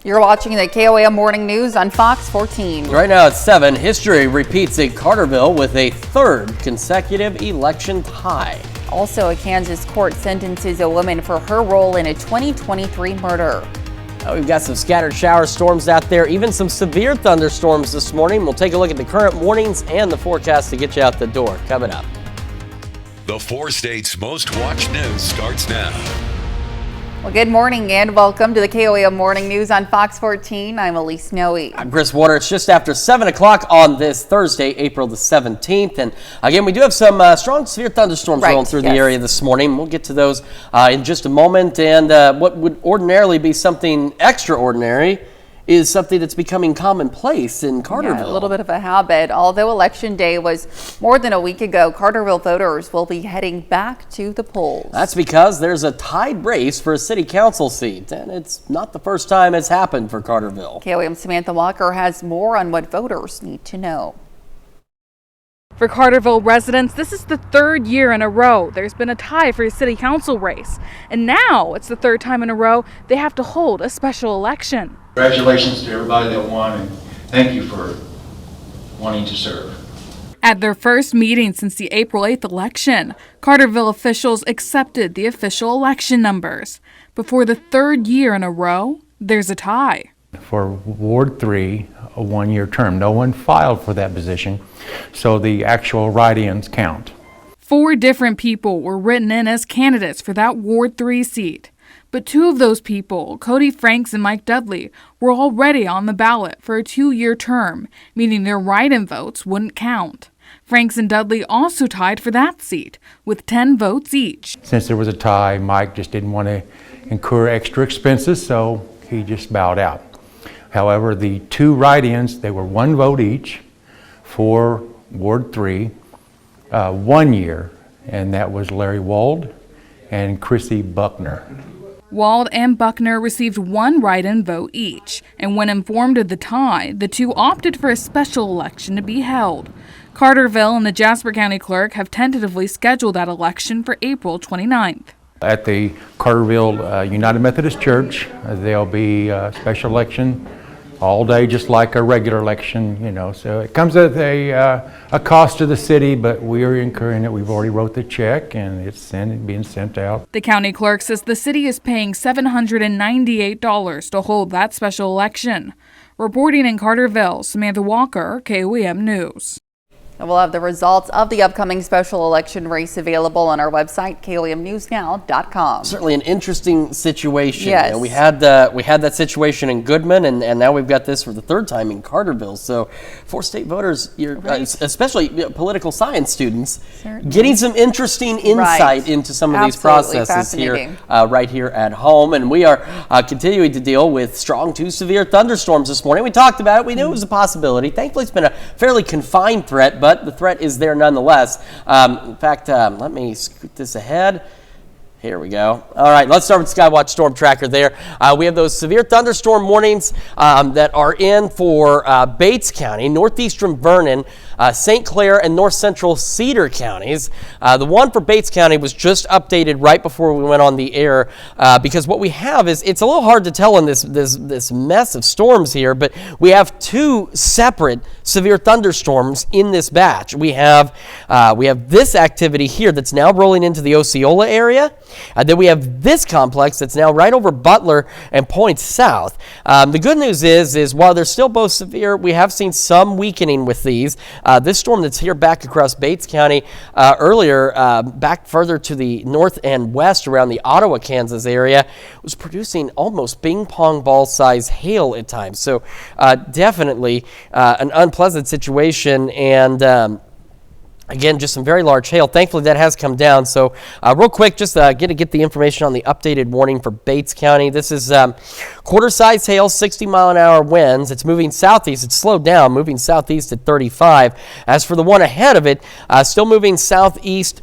You're watching the KOAM Morning News on Fox 14. Right now at 7, history repeats in Carterville with a third consecutive election tie. Also, a Kansas court sentences a woman for her role in a 2023 murder. We've got some scattered shower storms out there, even some severe thunderstorms this morning. We'll take a look at the current warnings and the forecast to get you out the door. Coming up. The 4 states' most watched news starts now. Well, good morning and welcome to the KOAM Morning News on Fox 14. I'm Elise Snow. I'm Chris Water. It's just after 7 o'clock on this Thursday, April the 17th. And again, we do have some strong severe thunderstorms rolling through the area this morning. We'll get to those in just a moment. And what would ordinarily be something extraordinary is something that's becoming commonplace in Carterville. Yeah, a little bit of a habit. Although Election Day was more than a week ago, Carterville voters will be heading back to the polls. That's because there's a tied race for a city council seat, and it's not the first time it's happened for Carterville. KOAM Samantha Walker has more on what voters need to know. For Carterville residents, this is the third year in a row there's been a tie for a city council race. And now it's the third time in a row they have to hold a special election. Congratulations to everybody that won, and thank you for wanting to serve. At their first meeting since the April 8th election, Carterville officials accepted the official election numbers. But for the third year in a row, there's a tie. For Ward 3, a one-year term. No one filed for that position, so the actual write-ins count. 4 different people were written in as candidates for that Ward 3 seat. But 2 of those people, Cody Franks and Mike Dudley, were already on the ballot for a 2-year term, meaning their write-in votes wouldn't count. Franks and Dudley also tied for that seat, with 10 votes each. Since there was a tie, Mike just didn't want to incur extra expenses, so he just bowed out. However, the 2 write-ins, they were 1 vote each for Ward 3, 1 year, and that was Larry Wald and Chrissy Buckner. Wald and Buckner received 1 write-in vote each, and when informed of the tie, the 2 opted for a special election to be held. Carterville and the Jasper County Clerk have tentatively scheduled that election for April 29th. At the Carterville United Methodist Church, there'll be a special election all day, just like a regular election, so it comes at a cost to the city, but we are incurring it. We've already wrote the check and it's being sent out. The county clerk says the city is paying $798 to hold that special election. Reporting in Carterville, Samantha Walker, KOAM News. And we'll have the results of the upcoming special election race available on our website, KOAMnewsnow.com. Certainly an interesting situation. Yes. We had that situation in Goodman, and now we've got this for the third time in Carterville. So for state voters, especially political science students, getting some interesting insight into some of these processes here, right here at home. And we are continuing to deal with strong to severe thunderstorms this morning. We talked about it. We knew it was a possibility. Thankfully, it's been a fairly confined threat, but the threat is there nonetheless. In fact, let me scoot this ahead. Here we go. All right, let's start with Skywatch Storm Tracker there. We have those severe thunderstorm warnings that are in for Bates County, northeastern Vernon, St. Clair, and north central Cedar counties. The one for Bates County was just updated right before we went on the air because what we have is, it's a little hard to tell in this mess of storms here, but we have 2 separate severe thunderstorms in this batch. We have this activity here that's now rolling into the Osceola area. Then we have this complex that's now right over Butler and points south. The good news is while they're still both severe, we have seen some weakening with these. This storm that's here back across Bates County earlier, back further to the north and west around the Ottawa, Kansas area, was producing almost ping pong ball size hail at times. So definitely an unpleasant situation, and again, just some very large hail. Thankfully, that has come down. So real quick, just get the information on the updated warning for Bates County. This is quarter-size hail, 60-mile-an-hour winds. It's moving southeast. It's slowed down, moving southeast at 35. As for the one ahead of it, still moving southeast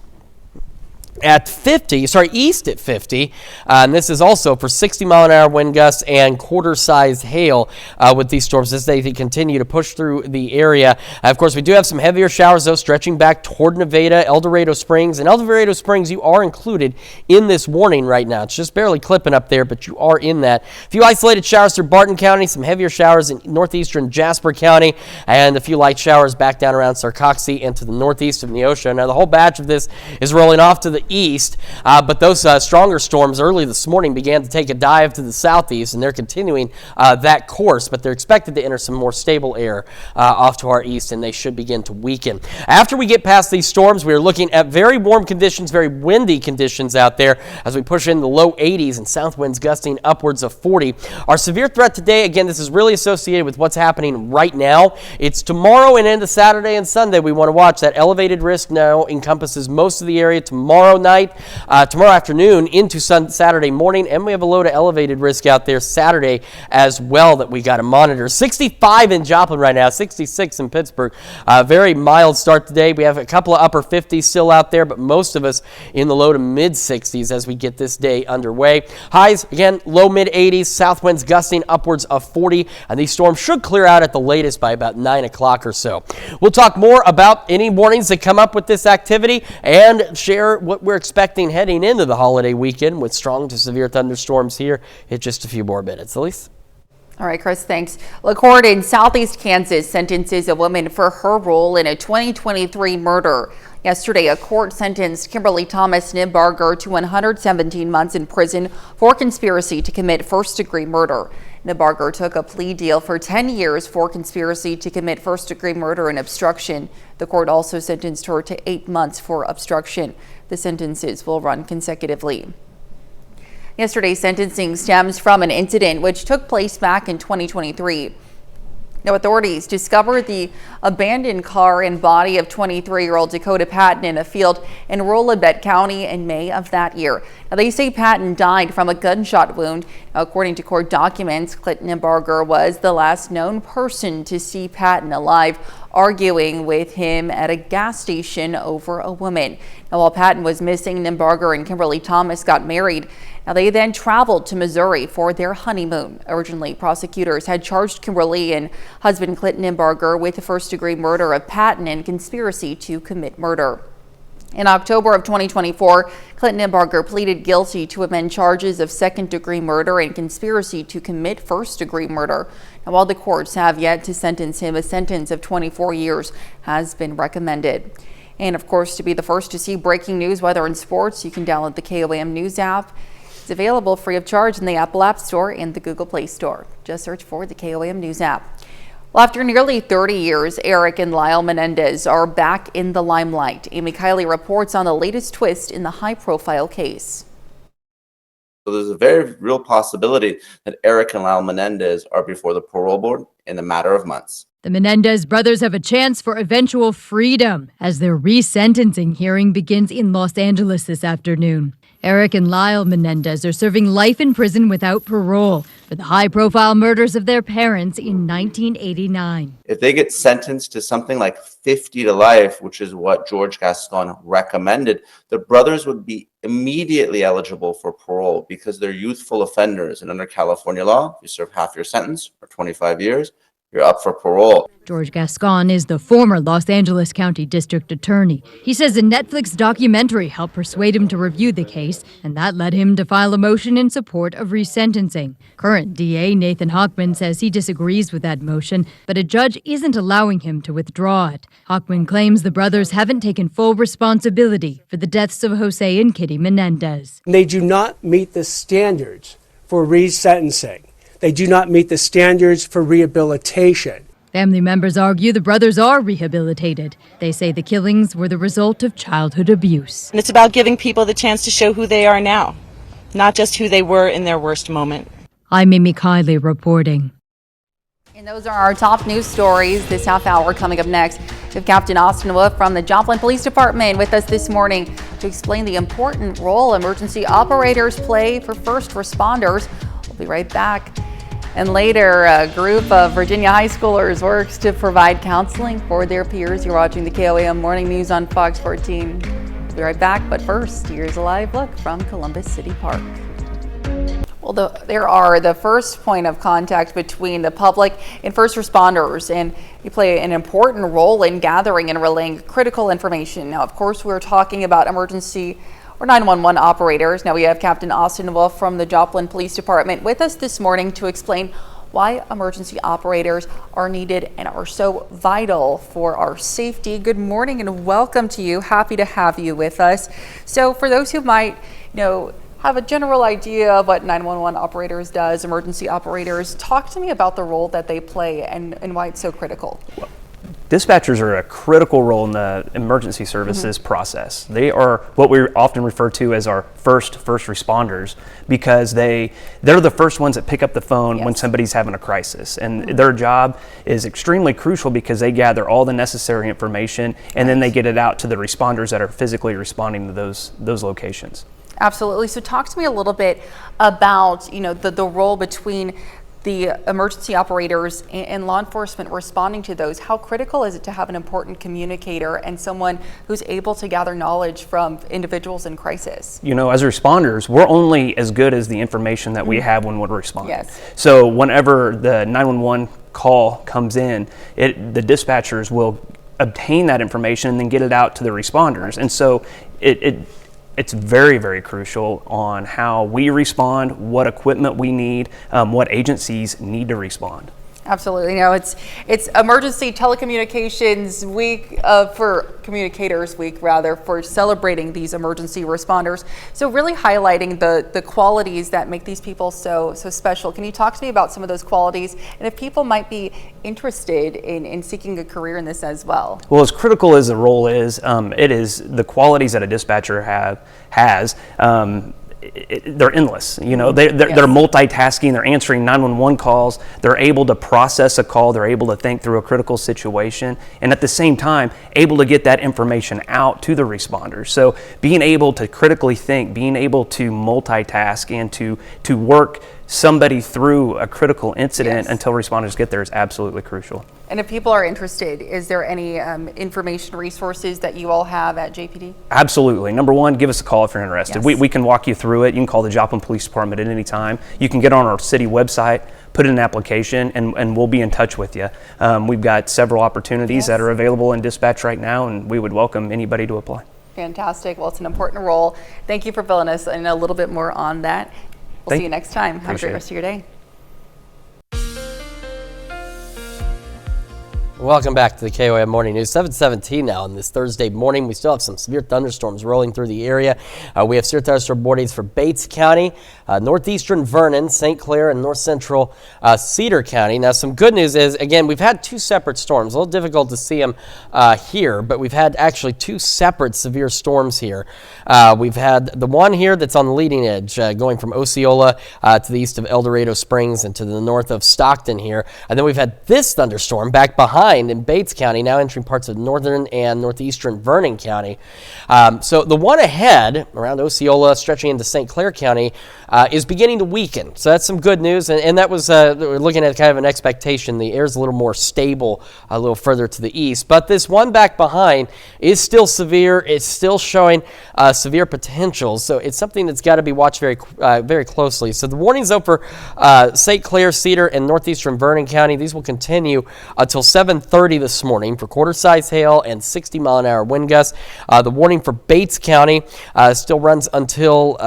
at 50, east at 50. And this is also for 60-mile-an-hour wind gusts and quarter-sized hail with these storms as they continue to push through the area. Of course, we do have some heavier showers, though, stretching back toward Nevada, El Dorado Springs. And El Dorado Springs, you are included in this warning right now. It's just barely clipping up there, but you are in that. A few isolated showers through Barton County, some heavier showers in northeastern Jasper County, and a few light showers back down around Sarcoxie and to the northeast of Neosho. Now, the whole batch of this is rolling off to the east, but those stronger storms early this morning began to take a dive to the southeast, and they're continuing that course, but they're expected to enter some more stable air off to our east, and they should begin to weaken. After we get past these storms, we are looking at very warm conditions, very windy conditions out there as we push in the low 80s and south winds gusting upwards of 40. Our severe threat today, again, this is really associated with what's happening right now. It's tomorrow and into Saturday and Sunday we want to watch. That elevated risk now encompasses most of the area tomorrow night, tomorrow afternoon into Saturday morning, and we have a low to elevated risk out there Saturday as well that we got to monitor. 65 in Joplin right now, 66 in Pittsburgh. Very mild start today. We have a couple of upper 50s still out there, but most of us in the low to mid 60s as we get this day underway. Highs, again, low mid 80s, south winds gusting upwards of 40, and these storms should clear out at the latest by about 9 o'clock or so. We'll talk more about any warnings that come up with this activity and share what we're expecting heading into the holiday weekend with strong to severe thunderstorms here in just a few more minutes. Elise? All right, Chris, thanks. A court in southeast Kansas sentences a woman for her role in a 2023 murder. Yesterday, a court sentenced Kimberly Thomas Nibbarger to 117 months in prison for conspiracy to commit first-degree murder. Nibbarger took a plea deal for 10 years for conspiracy to commit first-degree murder and obstruction. The court also sentenced her to 8 months for obstruction. The sentences will run consecutively. Yesterday's sentencing stems from an incident which took place back in 2023. Now, authorities discovered the abandoned car and body of 23-year-old Dakota Patton in a field in Rollinsford County in May of that year. Now, they say Patton died from a gunshot wound. Now, according to court documents, Clinton Nibbarger was the last known person to see Patton alive, arguing with him at a gas station over a woman. Now, while Patton was missing, Nibbarger and Kimberly Thomas got married. Now, they then traveled to Missouri for their honeymoon. Originally, prosecutors had charged Kimberly and husband Clinton Nibbarger with the first-degree murder of Patton and conspiracy to commit murder. In October of 2024, Clinton Nibbarger pleaded guilty to amend charges of second-degree murder and conspiracy to commit first-degree murder. Now, while the courts have yet to sentence him, a sentence of 24 years has been recommended. And of course, to be the first to see breaking news, weather, and sports, you can download the KOAM News app. It's available free of charge in the Apple App Store and the Google Play Store. Just search for the KOAM News app. Well, after nearly 30 years, Eric and Lyle Menendez are back in the limelight. Amy Kiley reports on the latest twist in the high-profile case. So there's a very real possibility that Eric and Lyle Menendez are before the parole board in a matter of months. The Menendez brothers have a chance for eventual freedom as their resentencing hearing begins in Los Angeles this afternoon. Eric and Lyle Menendez are serving life in prison without parole for the high-profile murders of their parents in 1989. If they get sentenced to something like 50 to life, which is what George Gascon recommended, the brothers would be immediately eligible for parole because they're youthful offenders. And under California law, if you serve half your sentence or 25 years, you're up for parole. George Gascon is the former Los Angeles County District Attorney. He says a Netflix documentary helped persuade him to review the case, and that led him to file a motion in support of resentencing. Current DA Nathan Hochman says he disagrees with that motion, but a judge isn't allowing him to withdraw it. Hochman claims the brothers haven't taken full responsibility for the deaths of Jose and Kitty Menendez. They do not meet the standards for resentencing. They do not meet the standards for rehabilitation. Family members argue the brothers are rehabilitated. They say the killings were the result of childhood abuse. And it's about giving people the chance to show who they are now, not just who they were in their worst moment. I'm Amy Kiley reporting. And those are our top news stories this half hour. Coming up next, we have Captain Austin Wolf from the Joplin Police Department with us this morning to explain the important role emergency operators play for first responders. We'll be right back. And later, a group of Virginia high schoolers works to provide counseling for their peers. You're watching the KOAM Morning News on Fox 14. We'll be right back, but first, here's a live look from Columbus City Park. Well, there are the first point of contact between the public and first responders, and you play an important role in gathering and relaying critical information. Now, of course, we're talking about emergency or 911 operators. Now, we have Captain Austin Wolf from the Joplin Police Department with us this morning to explain why emergency operators are needed and are so vital for our safety. Good morning and welcome to you. Happy to have you with us. So for those who might, have a general idea of what 911 operators does, emergency operators, talk to me about the role that they play and why it's so critical. Dispatchers are a critical role in the emergency services process. They are what we often refer to as our first responders, because they're the first ones that pick up the phone when somebody's having a crisis. And their job is extremely crucial because they gather all the necessary information and then they get it out to the responders that are physically responding to those locations. Absolutely. So talk to me a little bit about, the role between the emergency operators and law enforcement responding to those. How critical is it to have an important communicator and someone who's able to gather knowledge from individuals in crisis? As responders, we're only as good as the information that we have when we're responding. Yes. So whenever the 911 call comes in, the dispatchers will obtain that information and then get it out to the responders. And so it's very, very crucial on how we respond, what equipment we need, what agencies need to respond. Absolutely. It's Emergency Telecommunications Week, for Communicators Week, rather, for celebrating these emergency responders. So really highlighting the qualities that make these people so special. Can you talk to me about some of those qualities and if people might be interested in seeking a career in this as well? Well, as critical as the role is, it is the qualities that a dispatcher has. They're endless. They're multitasking. They're answering 911 calls. They're able to process a call. They're able to think through a critical situation, and at the same time, able to get that information out to the responders. So being able to critically think, being able to multitask, and to work somebody through a critical incident until responders get there is absolutely crucial. And if people are interested, is there any information resources that you all have at JPD? Absolutely. Number one, give us a call if you're interested. Yes. We can walk you through it. You can call the Joplin Police Department at any time. You can get on our city website, put in an application, and we'll be in touch with you. We've got several opportunities that are available in dispatch right now, and we would welcome anybody to apply. Fantastic. Well, it's an important role. Thank you for filling us in a little bit more on that. We'll see you next time. Have a great rest of your day. Welcome back to the KOM Morning News. 7:17 now on this Thursday morning. We still have some severe thunderstorms rolling through the area. We have severe thunderstorm warnings for Bates County, northeastern Vernon, St. Clair, and north central Cedar County. Now, some good news is, again, we've had two separate storms. A little difficult to see them here, but we've had actually two separate severe storms here. We've had the one here that's on the leading edge, going from Osceola to the east of El Dorado Springs and to the north of Stockton here. And then we've had this thunderstorm back behind in Bates County, now entering parts of northern and northeastern Vernon County. So the one ahead around Osceola, stretching into St. Clair County, is beginning to weaken. So that's some good news, and that was we're looking at kind of an expectation. The air's a little more stable a little further to the east, but this one back behind is still severe. It's still showing severe potential, so it's something that's got to be watched very closely. So the warnings out for St. Clair, Cedar, and northeastern Vernon County. These will continue until 7:30 this morning for quarter-size hail and 60-mile-an-hour wind gusts. The warning for Bates County still runs until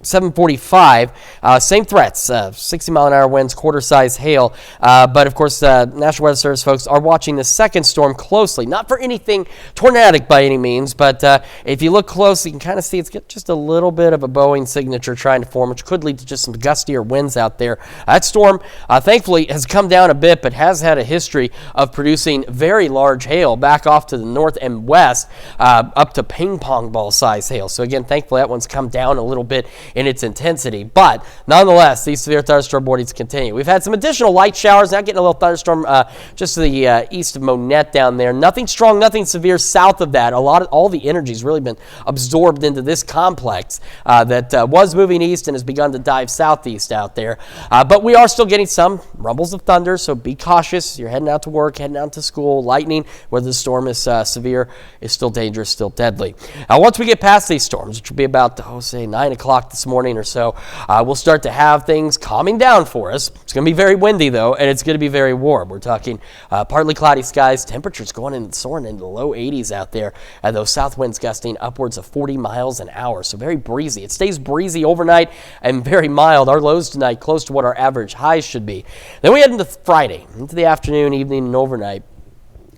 7:45. Same threats, 60-mile-an-hour winds, quarter-size hail. But, of course, National Weather Service folks are watching the second storm closely. Not for anything tornadic by any means, but if you look close, you can kind of see it's got just a little bit of a bowing signature trying to form, which could lead to just some gustier winds out there. That storm, thankfully, has come down a bit, but has had a history of producing very large hail back off to the north and west, up to ping-pong ball size hail. So, again, thankfully, that one's come down a little bit in its intensity. But nonetheless, these severe thunderstorm warnings continue. We've had some additional light showers, now getting a little thunderstorm just to the east of Monette down there. Nothing strong, nothing severe south of that. All the energy's really been absorbed into this complex that was moving east and has begun to dive southeast out there. But we are still getting some rumbles of thunder, so be cautious. You're heading out to work, heading out to school. Lightning, whether the storm is severe, is still dangerous, still deadly. Now, once we get past these storms, which will be about, say, 9 o'clock this morning or so, we'll start to have things calming down for us. It's going to be very windy, though, and it's going to be very warm. We're talking partly cloudy skies, temperatures soaring into the low 80s out there, and those south winds gusting upwards of 40 miles an hour, so very breezy. It stays breezy overnight and very mild. Our lows tonight close to what our average highs should be. Then we head into Friday, into the afternoon, evening, and overnight.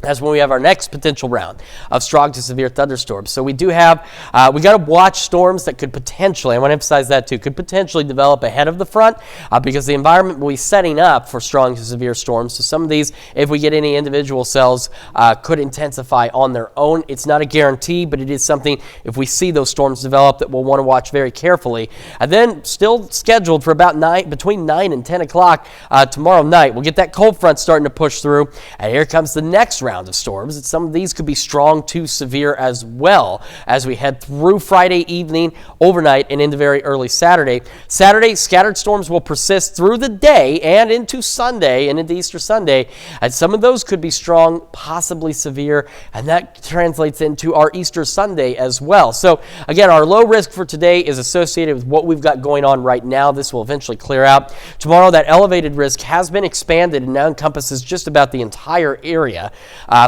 That's when we have our next potential round of strong to severe thunderstorms. So we do have, we got to watch storms that could potentially, I want to emphasize that too, could potentially develop ahead of the front because the environment will be setting up for strong to severe storms. So some of these, if we get any individual cells, could intensify on their own. It's not a guarantee, but it is something, if we see those storms develop, that we'll want to watch very carefully. And then still scheduled for about between 9 and 10 o'clock tomorrow night, we'll get that cold front starting to push through. And here comes the next round of storms. And some of these could be strong to severe as well as we head through Friday evening, overnight, and into very early Saturday. Saturday, scattered storms will persist through the day and into Sunday and into Easter Sunday. And some of those could be strong, possibly severe, and that translates into our Easter Sunday as well. So again, our low risk for today is associated with what we've got going on right now. This will eventually clear out. Tomorrow, that elevated risk has been expanded and now encompasses just about the entire area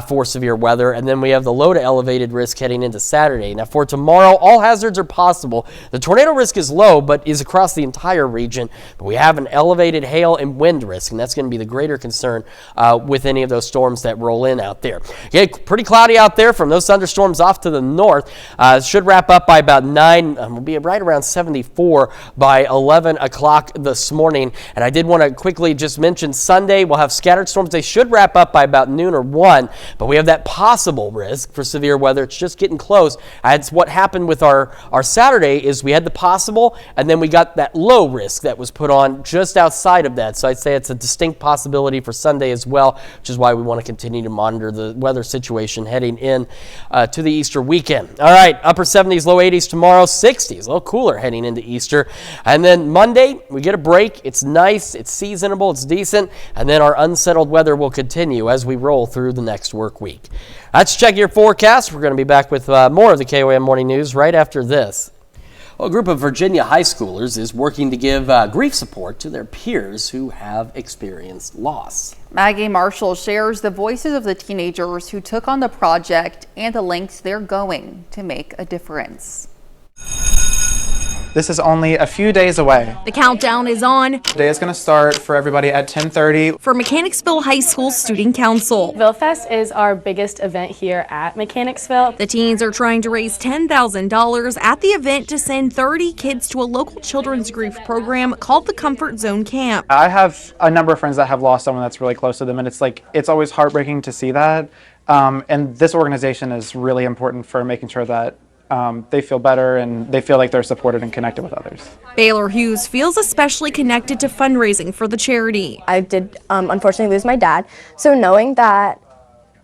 for severe weather. And then we have the low to elevated risk heading into Saturday. Now for tomorrow, all hazards are possible. The tornado risk is low, but is across the entire region. But we have an elevated hail and wind risk, and that's going to be the greater concern with any of those storms that roll in out there. Okay, pretty cloudy out there from those thunderstorms off to the north. Should wrap up by about 9. We'll be right around 74 by 11 o'clock this morning. And I did want to quickly just mention Sunday, we'll have scattered storms. They should wrap up by about noon or 1. But we have that possible risk for severe weather. It's just getting close. It's what happened with our Saturday is we had the possible, and then we got that low risk that was put on just outside of that. So I'd say it's a distinct possibility for Sunday as well, which is why we want to continue to monitor the weather situation heading in to the Easter weekend. All right, upper 70s, low 80s tomorrow, 60s, a little cooler heading into Easter. And then Monday, we get a break. It's nice, it's seasonable, it's decent, and then our unsettled weather will continue as we roll through the next work week. Let's check your forecast. We're going to be back with more of the KOAM Morning News right after this. Well, a group of Virginia high schoolers is working to give grief support to their peers who have experienced loss. Maggie Marshall shares the voices of the teenagers who took on the project and the lengths they're going to make a difference. This is only a few days away. The countdown is on. Today is going to start for everybody at 10:30. For Mechanicsville High School Student Council. VilleFest is our biggest event here at Mechanicsville. The teens are trying to raise $10,000 at the event to send 30 kids to a local children's grief program called the Comfort Zone Camp. I have a number of friends that have lost someone that's really close to them, and it's always heartbreaking to see that. And this organization is really important for making sure that they feel better and they feel like they're supported and connected with others. Baylor Hughes feels especially connected to fundraising for the charity. I did unfortunately lose my dad, so knowing that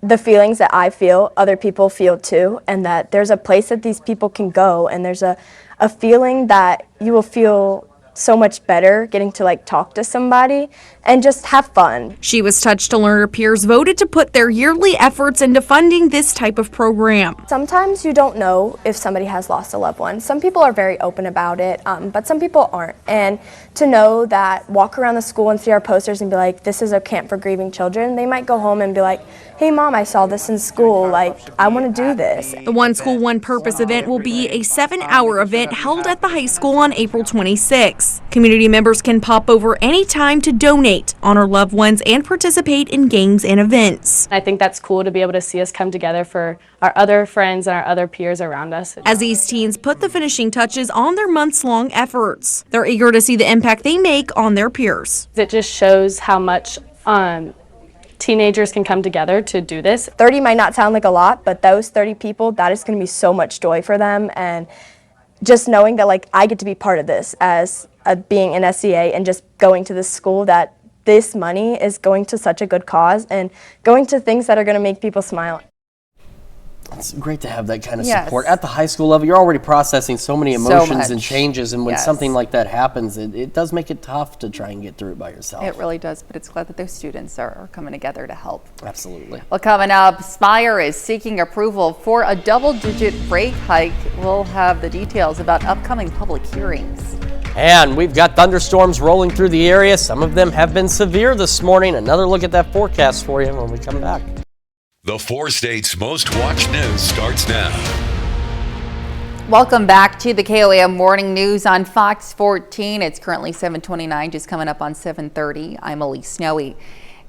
the feelings that I feel, other people feel too, and that there's a place that these people can go, and there's a feeling that you will feel so much better getting to talk to somebody and just have fun. She was touched to learn her peers voted to put their yearly efforts into funding this type of program. Sometimes you don't know if somebody has lost a loved one. Some people are very open about it, but some people aren't. And to know that, walk around the school and see our posters and be like, this is a camp for grieving children, they might go home and be like, hey mom, I saw this in school, I want to do this. The One School, One Purpose event will be a 7-hour event held at the high school on April 26. Community members can pop over anytime to donate, honor loved ones, and participate in games and events. I think that's cool to be able to see us come together for our other friends and our other peers around us. As these teens put the finishing touches on their months-long efforts, they're eager to see the impact they make on their peers. It just shows how much teenagers can come together to do this. 30 might not sound like a lot, but those 30 people, that is going to be so much joy for them, and just knowing that like I get to be part of this as being an SEA and just going to this school, that this money is going to such a good cause and going to things that are going to make people smile. It's great to have that kind of support at the high school level. You're already processing so many emotions and changes, and when something like that happens, it does make it tough to try and get through it by yourself. It really does, but it's glad that those students are coming together to help. Absolutely. Well, coming up, Spire is seeking approval for a double-digit rate hike. We'll have the details about upcoming public hearings. And we've got thunderstorms rolling through the area. Some of them have been severe this morning. Another look at that forecast for you when we come back. The 4 states' most watched news starts now. Welcome back to the KOAM Morning News on Fox 14. It's currently 7:29, just coming up on 7:30. I'm Elise Snowy.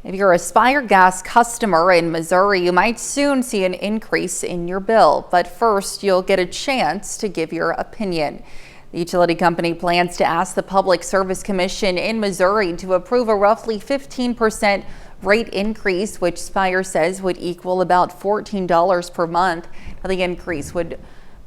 If you're a Spire Gas customer in Missouri, you might soon see an increase in your bill. But first, you'll get a chance to give your opinion. The utility company plans to ask the Public Service Commission in Missouri to approve a roughly 15% rate increase, which Spire says would equal about $14 per month. Now, the increase would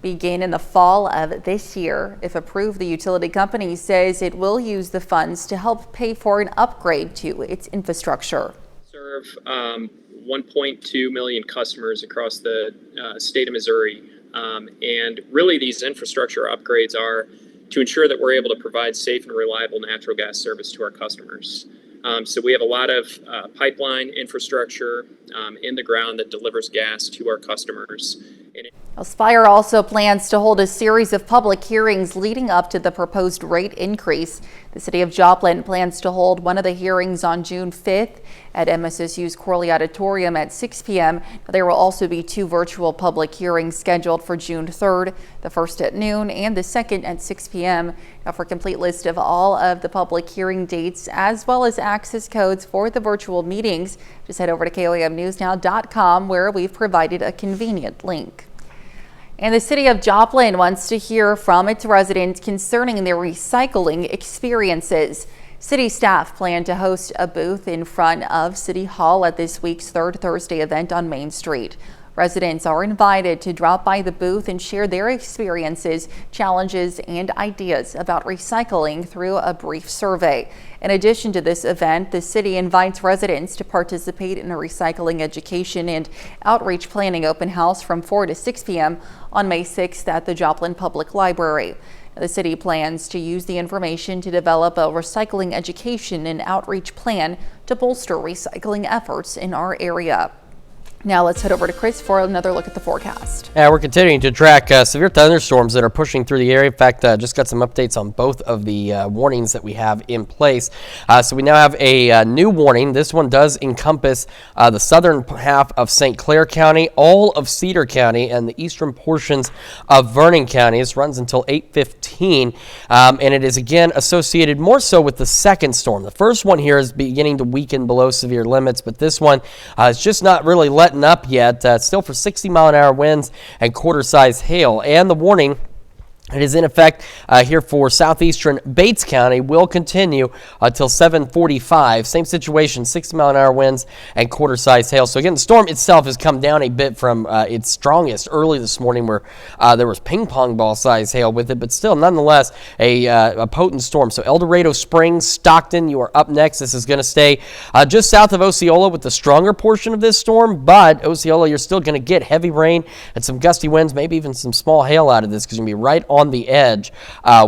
begin in the fall of this year. If approved, the utility company says it will use the funds to help pay for an upgrade to its infrastructure. Serve 1.2 million customers across the state of Missouri. And really these infrastructure upgrades are to ensure that we're able to provide safe and reliable natural gas service to our customers. So we have a lot of pipeline infrastructure in the ground that delivers gas to our customers. Spire also plans to hold a series of public hearings leading up to the proposed rate increase. The city of Joplin plans to hold one of the hearings on June 5th at MSSU's Corley Auditorium at 6 p.m. There will also be 2 virtual public hearings scheduled for June 3rd, the first at noon and the second at 6 p.m. Now, for a complete list of all of the public hearing dates as well as access codes for the virtual meetings, just head over to KOAMNewsNow.com, where we've provided a convenient link. And the city of Joplin wants to hear from its residents concerning their recycling experiences. City staff plan to host a booth in front of City Hall at this week's Third Thursday event on Main Street. Residents are invited to drop by the booth and share their experiences, challenges, and ideas about recycling through a brief survey. In addition to this event, the city invites residents to participate in a recycling education and outreach planning open house from 4 to 6 p.m. on May 6th at the Joplin Public Library. The city plans to use the information to develop a recycling education and outreach plan to bolster recycling efforts in our area. Now let's head over to Chris for another look at the forecast. Yeah, we're continuing to track severe thunderstorms that are pushing through the area. In fact, just got some updates on both of the warnings that we have in place. So we now have a new warning. This one does encompass the southern half of St. Clair County, all of Cedar County, and the eastern portions of Vernon County. This runs until 8:15, and it is again associated more so with the second storm. The first one here is beginning to weaken below severe limits, but this one is just not really letting up yet, still for 60-mile-an-hour winds and quarter-size hail. And the warning, it is in effect here for southeastern Bates County, will continue until 7:45. Same situation, 60-mile-an-hour winds and quarter-size hail. So again, the storm itself has come down a bit from its strongest early this morning, where there was ping-pong ball-size hail with it, but still, nonetheless, a potent storm. So El Dorado Springs, Stockton, you are up next. This is going to stay just south of Osceola with the stronger portion of this storm, but Osceola, you're still going to get heavy rain and some gusty winds, maybe even some small hail out of this, because you're going to be right on the edge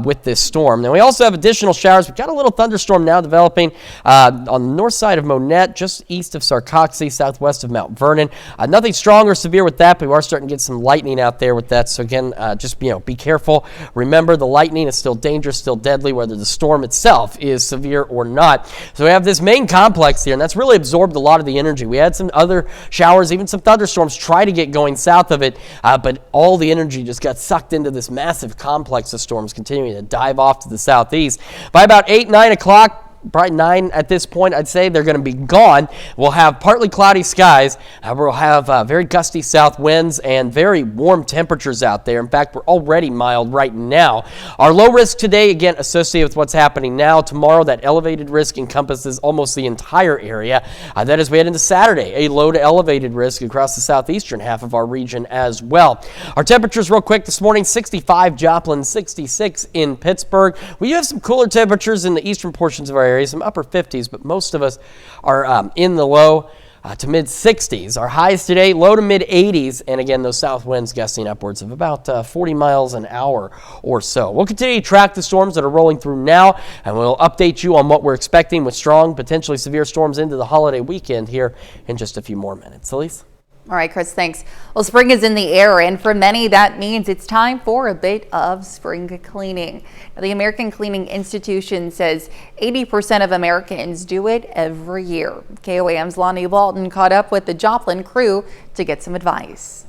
with this storm. Now, we also have additional showers. We've got a little thunderstorm now developing on the north side of Monette, just east of Sarcoxy, southwest of Mount Vernon. Nothing strong or severe with that, but we are starting to get some lightning out there with that. So again, just be careful. Remember, the lightning is still dangerous, still deadly, whether the storm itself is severe or not. So we have this main complex here, and that's really absorbed a lot of the energy. We had some other showers, even some thunderstorms try to get going south of it, but all the energy just got sucked into this massive complex of storms continuing to dive off to the southeast. By about 8, 9 o'clock, probably 9 at this point. I'd say they're going to be gone. We'll have partly cloudy skies. We'll have very gusty south winds and very warm temperatures out there. In fact, we're already mild right now. Our low risk today, again, associated with what's happening now. Tomorrow, that elevated risk encompasses almost the entire area. Then as we head into Saturday, a low to elevated risk across the southeastern half of our region as well. Our temperatures real quick this morning, 65 Joplin, 66 in Pittsburgh. We have some cooler temperatures in the eastern portions of our area, some upper 50s, but most of us are in the low to mid 60s. Our highs today, low to mid 80s, and again, those south winds gusting upwards of about 40 miles an hour or so. We'll continue to track the storms that are rolling through now, and we'll update you on what we're expecting with strong, potentially severe storms into the holiday weekend here in just a few more minutes. Elise? All right, Chris, thanks. Well, spring is in the air, and for many, that means it's time for a bit of spring cleaning. Now, the American Cleaning Institution says 80% of Americans do it every year. KOAM's Lonnie Walton caught up with the Joplin crew to get some advice.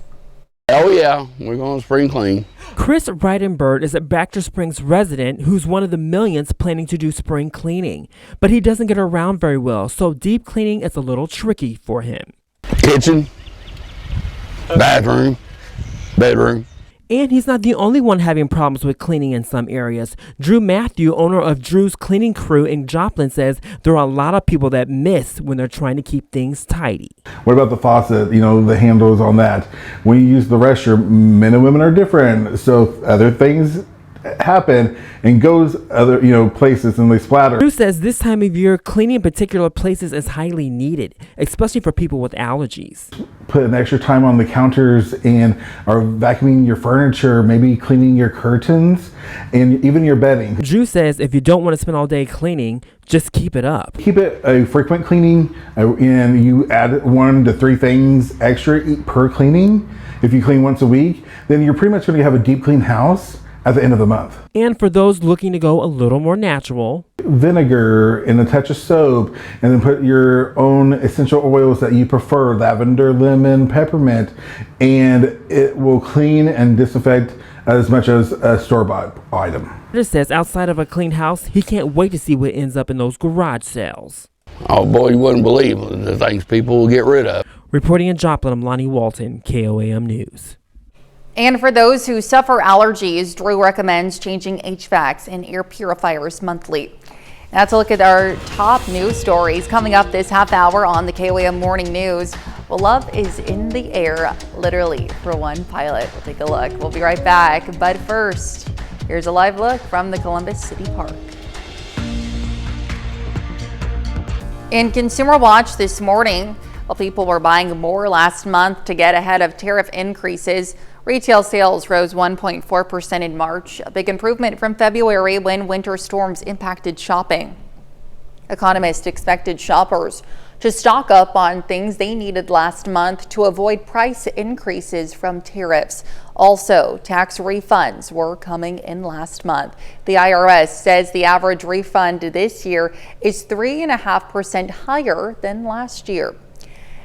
Oh yeah, we're going to spring clean. Chris Reidenberg is a Baxter Springs resident who's one of the millions planning to do spring cleaning. But he doesn't get around very well, so deep cleaning is a little tricky for him. Kitchen, bathroom, bedroom. And he's not the only one having problems with cleaning in some areas. Drew Matthew, owner of Drew's Cleaning Crew in Joplin, says there are a lot of people that miss when they're trying to keep things tidy. What about the faucet, the handles on that? When you use the restroom, men and women are different. So other things happen and goes other places and they splatter. Drew says this time of year cleaning particular places is highly needed, especially for people with allergies. Put an extra time on the counters and are vacuuming your furniture, maybe cleaning your curtains and even your bedding. Drew says if you don't want to spend all day cleaning, just keep it up. Keep it a frequent cleaning and you add 1 to 3 things extra per cleaning. If you clean once a week, then you're pretty much going to have a deep clean house at the end of the month. And for those looking to go a little more natural, vinegar and a touch of soap, and then put your own essential oils that you prefer, lavender, lemon, peppermint, and it will clean and disinfect as much as a store-bought item. It says outside of a clean house, he can't wait to see what ends up in those garage sales. Oh boy, you wouldn't believe the things people will get rid of. Reporting in Joplin, I'm Lonnie Walton, KOAM News. And for those who suffer allergies, Drew recommends changing HVACs and air purifiers monthly. Now to look at our top news stories coming up this half hour on the KOAM Morning News. Well, love is in the air, literally, for one pilot. We'll take a look. We'll be right back. But first, here's a live look from the Columbus City Park. In Consumer Watch this morning, while people were buying more last month to get ahead of tariff increases, retail sales rose 1.4% in March, a big improvement from February when winter storms impacted shopping. Economists expected shoppers to stock up on things they needed last month to avoid price increases from tariffs. Also, tax refunds were coming in last month. The IRS says the average refund this year is 3.5% higher than last year.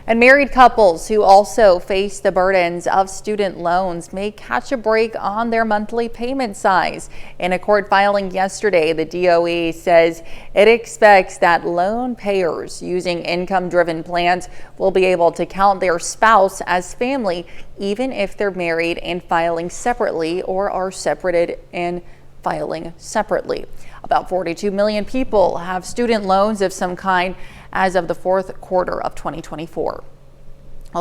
And married couples who also face the burdens of student loans may catch a break on their monthly payment size. In a court filing yesterday, the DOE says it expects that loan payers using income-driven plans will be able to count their spouse as family, even if they're married and filing separately or are separated and filing separately. About 42 million people have student loans of some kind as of the fourth quarter of 2024.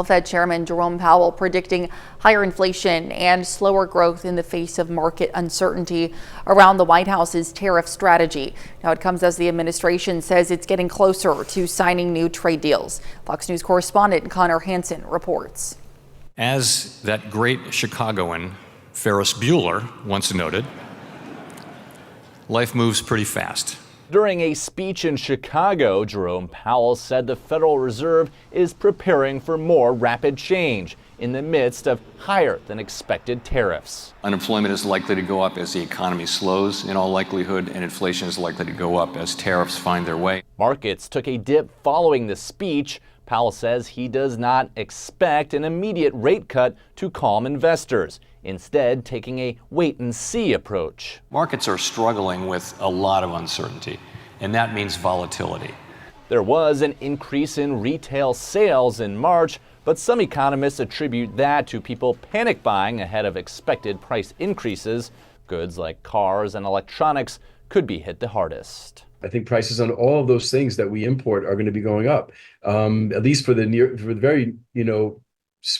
Fed Chairman Jerome Powell predicting higher inflation and slower growth in the face of market uncertainty around the White House's tariff strategy. Now it comes as the administration says it's getting closer to signing new trade deals. Fox News correspondent Connor Hansen reports. As that great Chicagoan Ferris Bueller once noted, life moves pretty fast. During a speech in Chicago, Jerome Powell said the Federal Reserve is preparing for more rapid change in the midst of higher than expected tariffs. Unemployment is likely to go up as the economy slows in all likelihood, and inflation is likely to go up as tariffs find their way. Markets took a dip following the speech. Powell says he does not expect an immediate rate cut to calm investors, instead taking a wait-and-see approach. Markets are struggling with a lot of uncertainty, and that means volatility. There was an increase in retail sales in March, but some economists attribute that to people panic buying ahead of expected price increases. Goods like cars and electronics could be hit the hardest. I think prices on all of those things that we import are going to be going up, at least for the very,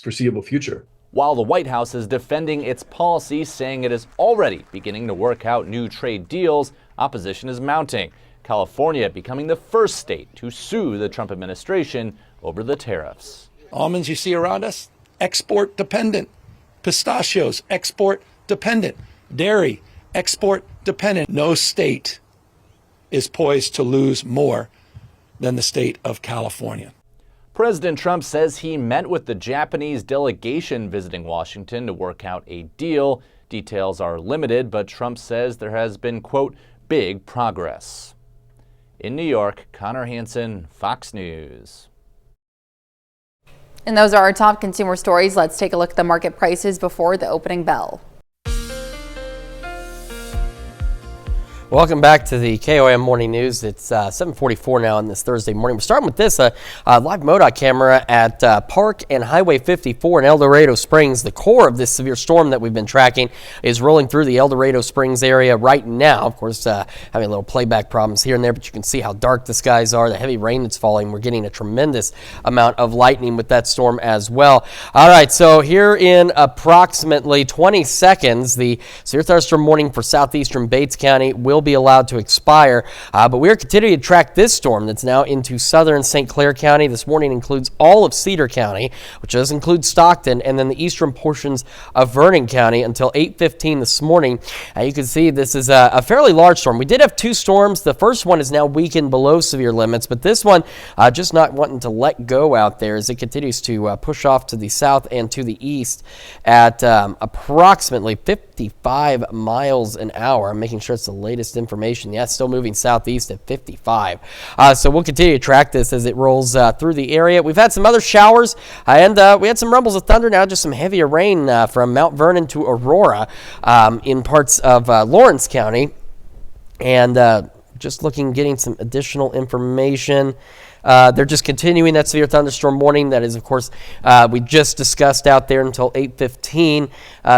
foreseeable future. While the White House is defending its policy, saying it is already beginning to work out new trade deals, opposition is mounting. California becoming the first state to sue the Trump administration over the tariffs. Almonds you see around us, export dependent. Pistachios, export dependent. Dairy, export dependent. No state is poised to lose more than the state of California. President Trump says he met with the Japanese delegation visiting Washington to work out a deal. Details are limited, but Trump says there has been, quote, big progress. In New York, Connor Hansen, Fox News. And those are our top consumer stories. Let's take a look at the market prices before the opening bell. Welcome back to the KOM Morning News. It's 7:44 now on this Thursday morning. We're starting with this live MoDOT camera at Park and Highway 54 in El Dorado Springs. The core of this severe storm that we've been tracking is rolling through the El Dorado Springs area right now. Of course, having a little playback problems here and there, but you can see how dark the skies are, the heavy rain that's falling. We're getting a tremendous amount of lightning with that storm as well. All right, so here in approximately 20 seconds, the severe thunderstorm warning for southeastern Bates County will be allowed to expire, but we are continuing to track this storm that's now into southern St. Clair County. This warning includes all of Cedar County, which does include Stockton, and then the eastern portions of Vernon County until 8:15 this morning. You can see this is a fairly large storm. We did have two storms. The first one is now weakened below severe limits, but this one just not wanting to let go out there as it continues to push off to the south and to the east at approximately 55 miles an hour. I'm making sure it's the latest information. Yeah, still moving southeast at 55. So we'll continue to track this as it rolls through the area. We've had some other showers, and we had some rumbles of thunder. Now just some heavier rain from Mount Vernon to Aurora in parts of Lawrence County. And just getting some additional information. They're just continuing that severe thunderstorm warning. That is, of course, we just discussed out there until 8:15.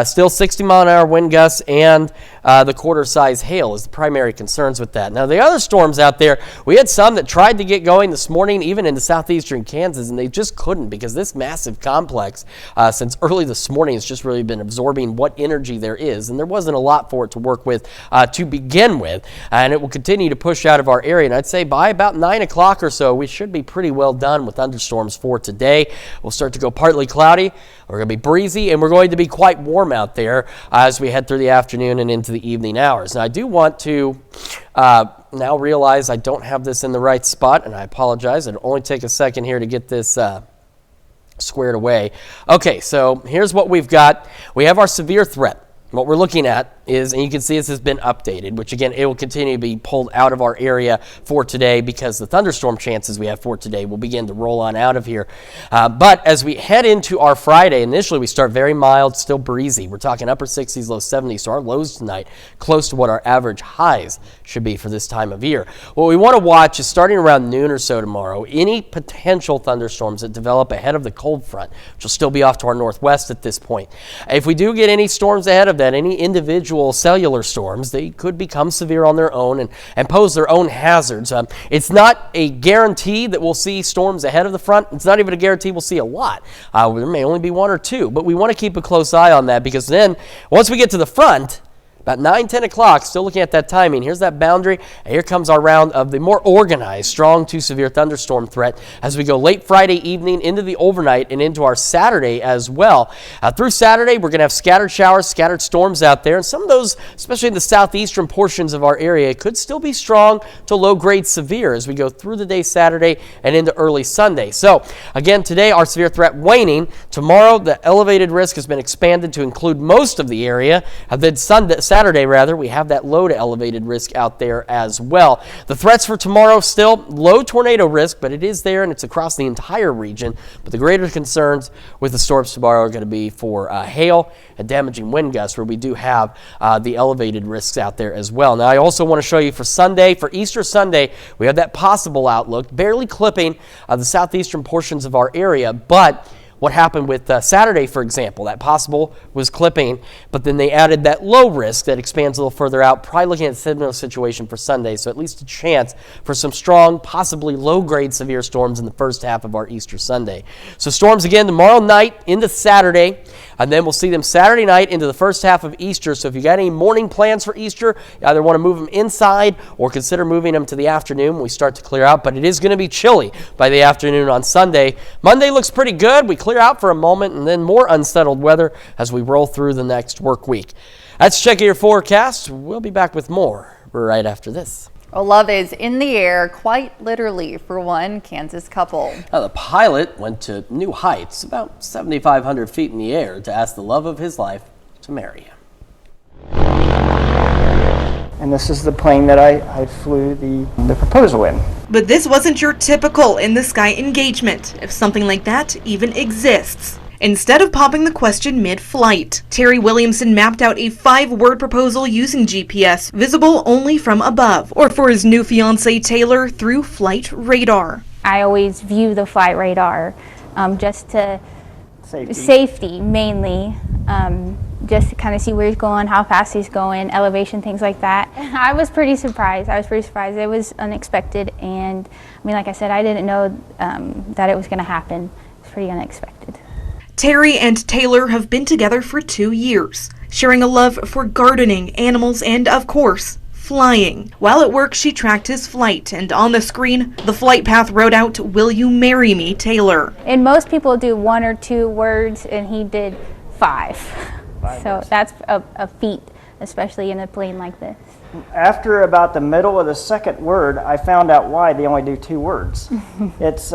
Still 60-mile-an-hour wind gusts and the quarter-size hail is the primary concerns with that. Now, the other storms out there, we had some that tried to get going this morning, even into southeastern Kansas, and they just couldn't because this massive complex, since early this morning, has just really been absorbing what energy there is, and there wasn't a lot for it to work with to begin with, and it will continue to push out of our area. And I'd say by about 9 o'clock or so, we should be pretty well done with thunderstorms for today. We'll start to go partly cloudy. We're going to be breezy, and we're going to be quite warm out there as we head through the afternoon and into the evening hours. Now, I do want to now realize I don't have this in the right spot, and I apologize. It'll only take a second here to get this squared away. Okay, so here's what we've got. We have our severe threat. What we're looking at is, and you can see this has been updated, which again, it will continue to be pulled out of our area for today because the thunderstorm chances we have for today will begin to roll on out of here. But as we head into our Friday, initially we start very mild, still breezy. We're talking upper 60s, low 70s, so our lows tonight close to what our average highs should be for this time of year. What we want to watch is starting around noon or so tomorrow, any potential thunderstorms that develop ahead of the cold front, which will still be off to our northwest at this point. If we do get any storms ahead of that, any individual cellular storms, they could become severe on their own and pose their own hazards. It's not a guarantee that we'll see storms ahead of the front. It's not even a guarantee we'll see a lot. There may only be one or two, but we want to keep a close eye on that because then once we get to the front, about 9, 10 o'clock, still looking at that timing. Here's that boundary. And here comes our round of the more organized, strong to severe thunderstorm threat as we go late Friday evening into the overnight and into our Saturday as well. Through Saturday, we're going to have scattered showers, scattered storms out there. And some of those, especially in the southeastern portions of our area, could still be strong to low-grade severe as we go through the day Saturday and into early Sunday. So, again, today our severe threat waning. Tomorrow, the elevated risk has been expanded to include most of the area. Then Saturday Saturday, we have that low to elevated risk out there as well. The threats for tomorrow, still low tornado risk, but it is there and it's across the entire region. But the greater concerns with the storms tomorrow are going to be for hail and damaging wind gusts, where we do have the elevated risks out there as well. Now, I also want to show you for Sunday, for Easter Sunday, we have that possible outlook, barely clipping the southeastern portions of our area, but what happened with Saturday, for example, that possible was clipping, but then they added that low risk that expands a little further out, probably looking at a similar situation for Sunday, so at least a chance for some strong, possibly low-grade severe storms in the first half of our Easter Sunday. So storms again tomorrow night into Saturday, and then we'll see them Saturday night into the first half of Easter. So if you got any morning plans for Easter, you either want to move them inside or consider moving them to the afternoon when we start to clear out, but it is going to be chilly by the afternoon on Sunday. Monday looks pretty good. We clear out for a moment and then more unsettled weather as we roll through the next work week. That's checking your forecast. We'll be back with more right after this. Well, love is in the air, quite literally, for one Kansas couple. Now, the pilot went to new heights, about 7,500 feet in the air, to ask the love of his life to marry him. And this is the plane that I flew the proposal in. But this wasn't your typical in-the-sky engagement, if something like that even exists. Instead of popping the question mid-flight, Terry Williamson mapped out a 5-word proposal using GPS, visible only from above, or for his new fiancée Taylor through flight radar. I always view the flight radar just to safety mainly, just to kind of see where he's going, how fast he's going, elevation, things like that. I was pretty surprised. It was unexpected, and I mean, like I said, I didn't know that it was going to happen. It's pretty unexpected. Terry and Taylor have been together for 2 years, sharing a love for gardening, animals, and, of course, flying. While at work, she tracked his flight, and on the screen, the flight path wrote out, "Will you marry me, Taylor?" And most people do 1 or 2 words, and he did 5. So that's a feat, especially in a plane like this. After about the middle of the second word, I found out why they only do 2 words. It's,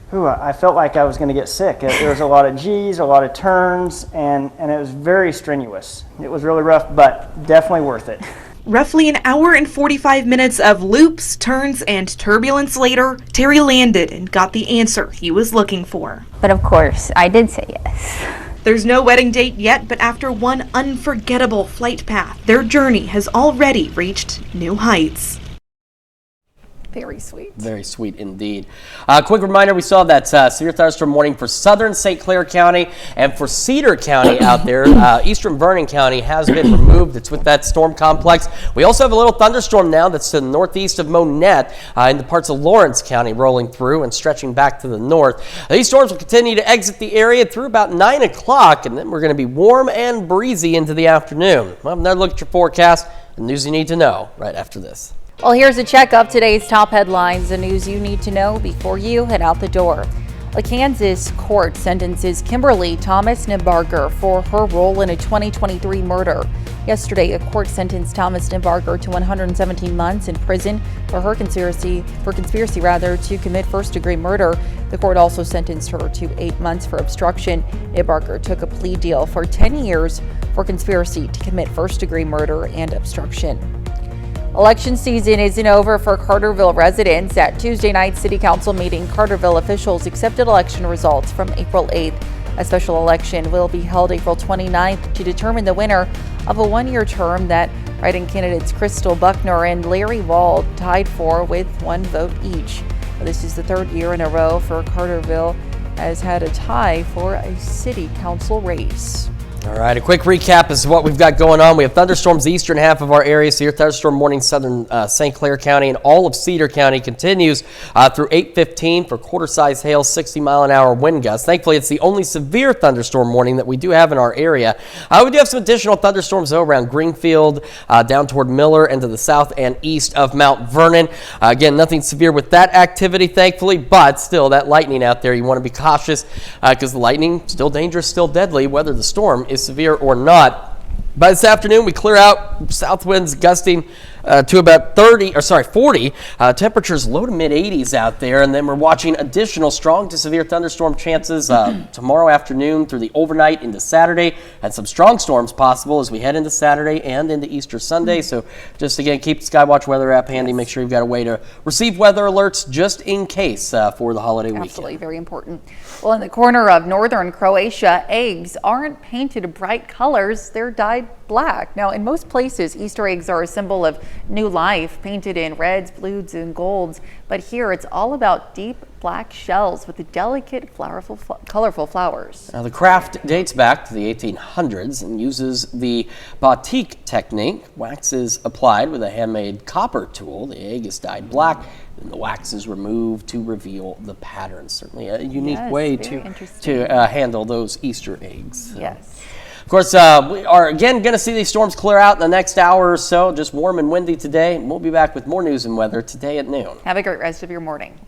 I felt like I was going to get sick. There was a lot of G's, a lot of turns, and it was very strenuous. It was really rough, but definitely worth it. Roughly an hour and 45 minutes of loops, turns, and turbulence later, Terry landed and got the answer he was looking for. But of course, I did say yes. There's no wedding date yet, but after one unforgettable flight path, their journey has already reached new heights. Very sweet. Very sweet indeed. Quick reminder, we saw that severe thunderstorm warning for southern St. Clair County and for Cedar County out there. Eastern Vernon County has been removed. It's with that storm complex. We also have a little thunderstorm now that's to the northeast of Monette in the parts of Lawrence County rolling through and stretching back to the north. These storms will continue to exit the area through about 9 o'clock, and then we're going to be warm and breezy into the afternoon. Well, another look at your forecast and news you need to know right after this. Well, here's a check of today's top headlines, the news you need to know before you head out the door. A Kansas court sentences Kimberly Thomas Nimbarger for her role in a 2023 murder. Yesterday, a court sentenced Thomas Nimbarger to 117 months in prison for her conspiracy to commit first-degree murder. The court also sentenced her to 8 months for obstruction. Nimbarger took a plea deal for 10 years for conspiracy to commit first-degree murder and obstruction. Election season isn't over for Carterville residents. At Tuesday night's City Council meeting, Carterville officials accepted election results from April 8th. A special election will be held April 29th to determine the winner of a 1-year term that write-in candidates Crystal Buckner and Larry Wald tied for with 1 vote each. This is the 3rd year in a row for Carterville has had a tie for a City Council race. All right, a quick recap is what we've got going on. We have thunderstorms the eastern half of our area. Severe thunderstorm warning southern St. Clair County and all of Cedar County continues through 8:15 for quarter-size hail, 60-mile-an-hour wind gusts. Thankfully, it's the only severe thunderstorm warning that we do have in our area. We do have some additional thunderstorms, though, around Greenfield, down toward Miller, and to the south and east of Mount Vernon. Again, nothing severe with that activity, thankfully, but still, that lightning out there, you want to be cautious because the lightning, still dangerous, still deadly, whether the storm is severe or not. By this afternoon, we clear out, south winds gusting to about 40. Temperatures low to mid 80s out there, and then we're watching additional strong to severe thunderstorm chances tomorrow afternoon through the overnight into Saturday, and some strong storms possible as we head into Saturday and into Easter Sunday. So just again, keep the Skywatch weather app handy. Make sure you've got a way to receive weather alerts just in case for the holiday weekend. Absolutely, very important. Well, in the corner of northern Croatia, eggs aren't painted bright colors, they're dyed black. Now, in most places, Easter eggs are a symbol of new life, painted in reds, blues, and golds. But here, it's all about deep black shells with the delicate, colorful flowers. Now, the craft dates back to the 1800s and uses the batik technique. Wax is applied with a handmade copper tool. The egg is dyed black, and the wax is removed to reveal the pattern. Certainly a unique way to handle those Easter eggs. Yes. Of course, we are again going to see these storms clear out in the next hour or so. Just warm and windy today. We'll be back with more news and weather today at noon. Have a great rest of your morning.